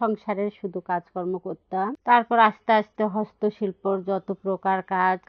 সংসারের শুধু কাজকর্ম করতাম। তারপর আস্তে আস্তে হস্তশিল্পর যত প্রকার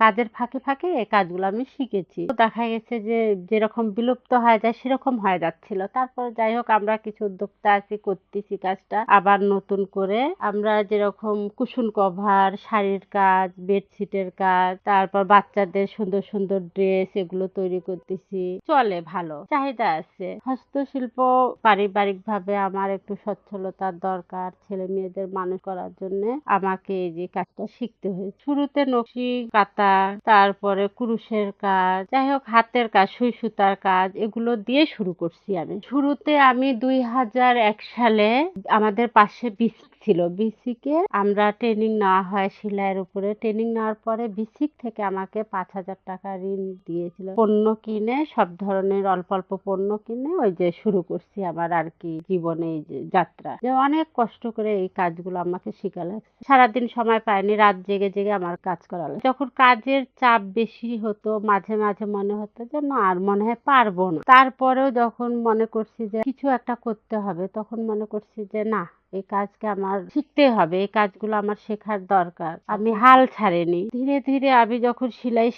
কাজের ফাঁকে ফাঁকে এই কাজগুলো আমি শিখেছি। তো দেখা গেছে যে যেরকম বিলুপ্ত হয়ে যায় সেরকম হয়ে যাচ্ছিল। তারপর যাই হোক আমরা কিছু উদ্যোক্তা আছি, করতেছি কাজটা আবার নতুন করে। আমরা যেরকম কুশন কভার, শাড়ির কাজ, বেডশিটের কাজ, তারপর বাচ্চাদের সুন্দর সুন্দর ড্রেস এগুলো তৈরি করতেছি। চলে ভালো, চাহিদা আছে। হস্তশিল্প পারিবারিক ভাবে আমার একটু সচ্ছলতার দরকার, ছেলে মেয়েদের মানুষ করার জন্য আমাকে এই যে কাজটা শিখতে হয়েছে। শুরুতে নকশি কাঁথা, তারপরে কুরুশের কাজ, যাই হোক হাতের কাজ, সুই সুতার কাজ এগুলো দিয়ে শুরু করছি আমি। শুরুতে আমি 2001 সালে আমাদের পাশে বিসিক ছিল। বিসিকে আমরা ট্রেনিং নেওয়া হয় সেলাইয়ের উপরে। ট্রেনিং নেওয়ার পরে বিসিক থেকে আমাকে 5,000 টাকা ঋণ দিয়েছিল। পণ্য কিনে, সব ধরনের অল্প অল্প পণ্য কিনে ওই যে শুরু করছি আমার আর কি জীবনে এই যে যাত্রা। যে অনেক কষ্ট করে এই কাজগুলো আমাকে শিখা লাগছে। সারাদিন সময় পাইনি, রাত জেগে জেগে আমার কাজ করা লাগছে। যখন কাজের চাপ বেশি হতো মাঝে মাঝে মনে হতো যে না আর মনে হয় পারবো না। তারপরেও যখন মনে করছি যে কিছু একটা করতে হবে, তখন মনে করছি যে না, এই কাজকে আমার শিখতে হবে, এই কাজগুলো আমার শেখার দরকার। আমি হাল ছাড়িনি। ধীরে ধীরে আমি যখন সেলাই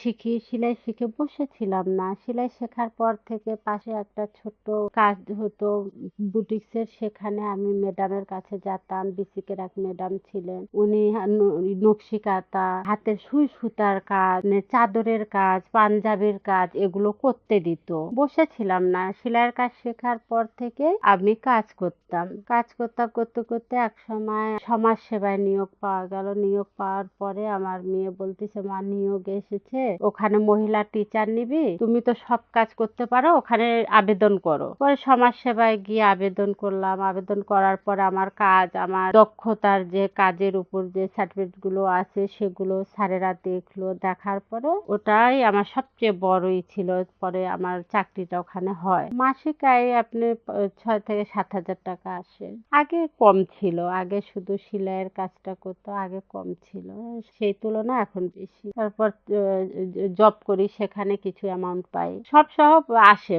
শিখে বসেছিলাম না। সেলাই শেখার পর থেকে পাশে একটা ছোট্ট কাজ হতো বুটিক্সের, সেখানে আমি ম্যাডামের কাছে যেতাম। বিসিকের এক ম্যাডাম ছিলেন, উনি নকশি কাঁথা, হাতের সুই সুতার কাজ, চাদরের কাজ, পাঞ্জাবির কাজ এগুলো করতে দিত। বসেছিলাম না। সেলাইয়ের কাজ শেখার পর থেকে আমি কাজ করতাম করতে করতে এক সময় সমাজ সেবায় নিয়োগ পাওয়া গেল। নিয়োগ পাওয়ার পরে আমার মেয়ে বলতেছে, মা নিয়োগ এসেছে, ওখানে মহিলা টিচার নিবি, তুমি তো সব কাজ করতে পারো, ওখানে আবেদন করো। পরে সমাজ সেবায় গিয়ে আবেদন করলাম। আবেদন করার পরে আমার কাজ, আমার দক্ষতার যে কাজের উপর যে সার্টিফিকেট গুলো আছে সেগুলো স্যারেরা দেখলো। দেখার পরে ওটাই আমার সবচেয়ে বড়ই ছিল। পরে আমার চাকরিটা ওখানে হয়। মাসিক আয় আপনি 6 থেকে 7,000 টাকা আসে। আগে কম ছিল, আগে শুধু সেলাইয়ের কাজটা করতো, আগে কম ছিল, সেই তুলনায় এখন বেশি। তারপর জব করি, সেখানে কিছু অ্যামাউন্ট পাই। সব সহ আসে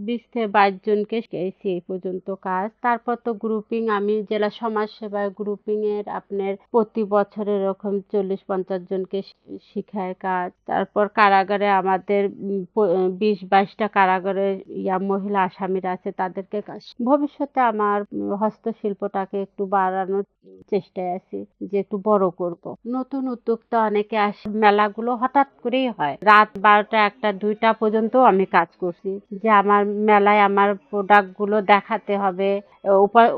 20 থেকে 22 জনকে শিখিয়েছি এই পর্যন্ত কাজ। তারপর তো গ্রুপিং, আমি জেলা সমাজ সেবায় গ্রুপিং এর আপনার প্রতি বছর এরকম 40-50 জনকে শিখায় কাজ। তারপর কারাগারে আমাদের 20-22টা কারাগারে মহিলা আসামিরা আছে, তাদেরকে কাজ। ভবিষ্যতে আমার হস্তশিল্পটাকে একটু বাড়ানোর চেষ্টায় আছি, যে একটু বড় করব। নতুন উদ্যোক্তা অনেকে আসে, মেলাগুলো হঠাৎ করেই হয়। রাত 12টা, 1টা, 2টা পর্যন্ত আমি কাজ করছি, যে আমার মেলায় আমার প্রোডাক্ট গুলো দেখাতে হবে,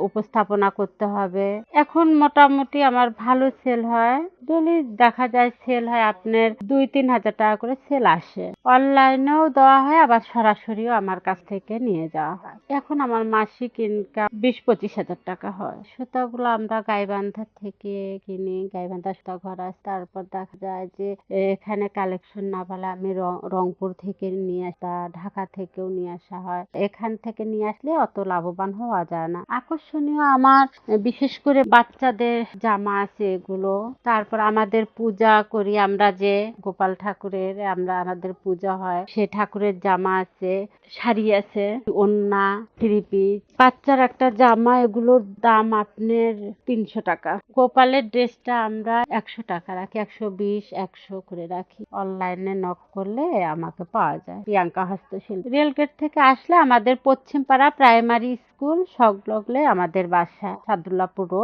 উপস্থাপনা করতে হবে। এখন মোটামুটি আমার ভালো সেল হয়। ডেলি দেখা যায় সেল হয় আপনার 2-3 হাজার টাকা করে সেল আসে। অনলাইনেও দেওয়া হয়, আবার সরাসরিও আমার কাছ থেকে নিয়ে যাওয়া হয়। এখন আমার মাসিক ইনকাম 20-25 হাজার টাকা হয়। সুতাগুলো আমরা গাইবান্ধা থেকে কিনি, গাইবান্ধা সুতা ঘর আছে। তারপর দেখা যায় যে এখানে কালেকশন না পেলে আমি রংপুর থেকে নিয়ে আসা, ঢাকা থেকেও নিয়ে আসা হয়। এখান থেকে নিয়ে আসলে অত লাভবান হওয়া যায় না। আকর্ষণীয় আমার বিশেষ করে বাচ্চাদের জামা আছে এগুলো। তারপর আমাদের পূজা করি আমরা, যে গোপাল ঠাকুরের আমাদের পূজা হয়, সে ঠাকুরের জামা আছে, শাড়ি আছে, ওড়না, থ্রি পিস। বাচ্চার একটা জামা, এগুলোর দাম আপনার 300 টাকা। গোপালের ড্রেসটা আমরা 100 টাকা রাখি, 120-100 করে রাখি। অনলাইনে নক করলে আমাকে পাওয়া যায়। প্রিয়াঙ্কা হস্তশিল্প। রেলগেট থেকে আসলে আমাদের পশ্চিমপাড়া প্রাইমারি স্কুল সংলগ্নে আমাদের বাসা, সাদুল্লাপুর রোড।